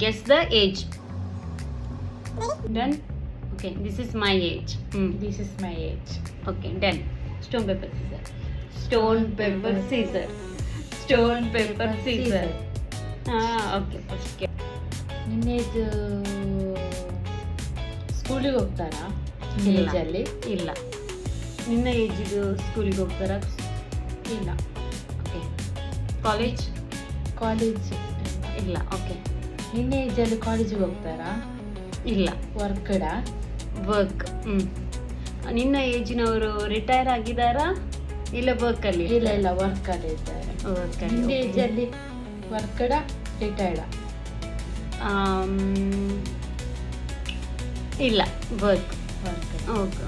Guess the age. Done. Okay, this is my age. This is my age. Okay, done. Stone paper scissor. Stone paper scissor. Stone paper scissor. Okay, first ನಿನ್ನ age ಸ್ಕೂಲಿಗೆ ಹೋಗ್ತಾರಾ? ಇಲ್ಲ. ಏಜಲ್ಲಿ ಇಲ್ಲ. ನಿನ್ನ ಏಜಿದು ಸ್ಕೂಲಿಗೆ ಹೋಗ್ತಾರ? ಇಲ್ಲ. ಓಕೆ. ಕಾಲೇಜ್? ಕಾಲೇಜ್ ಇಲ್ಲ. ಓಕೆ. ನಿನ್ನ ಏಜಲ್ಲಿ ಕಾಲೇಜಿಗೆ ಹೋಗ್ತಾರಾ? ಇಲ್ಲ. ವರ್ಕಡ? ವರ್ಕ್. ನಿನ್ನ ಏಜಿನವರು ರಿಟೈರ್ ಆಗಿದ್ದಾರಾ ಇಲ್ಲ ವರ್ಕಲ್ಲಿ? ಇಲ್ಲ ಇಲ್ಲ, ವರ್ಕಲ್ಲಿ ಇದ್ದಾರೆ. ನಿನ್ನ ಏಜಲ್ಲಿ ವರ್ಕಡ ರಿಟೈರ್ಡ? ಇಲ್ಲ, ವರ್ಕ್. ವರ್ಕಡ. ಓಕೆ.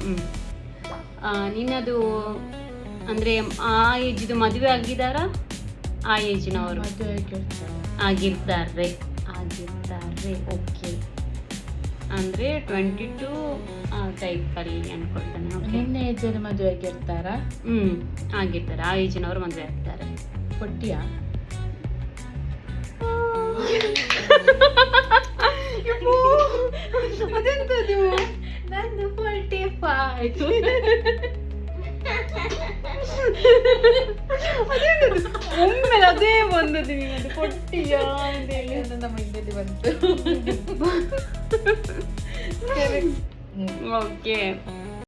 ನಿನ್ನದು ಅಂದರೆ ಆ ಏಜಿದು ಮದುವೆ ಆಗಿದ್ದಾರಾ? ಆ ಏಜಿನವರು ಮದುವೆ ಆಗಿರ್ತಾರೆ. ಓಕೆ. ಅಂದರೆ 22 ಟೈಪಲ್ಲಿ ಅನ್ಕೊಳ್ತಾನೆ. ಓಕೆ. ನಿನ್ನ ಏಜಲ್ಲಿ ಮದುವೆ ಆಗಿರ್ತಾರಾ? ಆಗಿರ್ತಾರೆ. ಆ ಏಜಿನವರು ಮದುವೆ ಆಗ್ತಾರೆ. 40ಯಾ? ಅದೆಂತದು? ನಂದು 45. ಒಮ್ಮೆಲೆ ಅದೇ ಬಂದದ್ದು. ನೀನು ಕೊಟ್ಟಿಯಾ ಅಂತೇಳಿ ನನ್ನ ಮೈಂಡಲ್ಲಿ ಬಂತು. ಓಕೆ.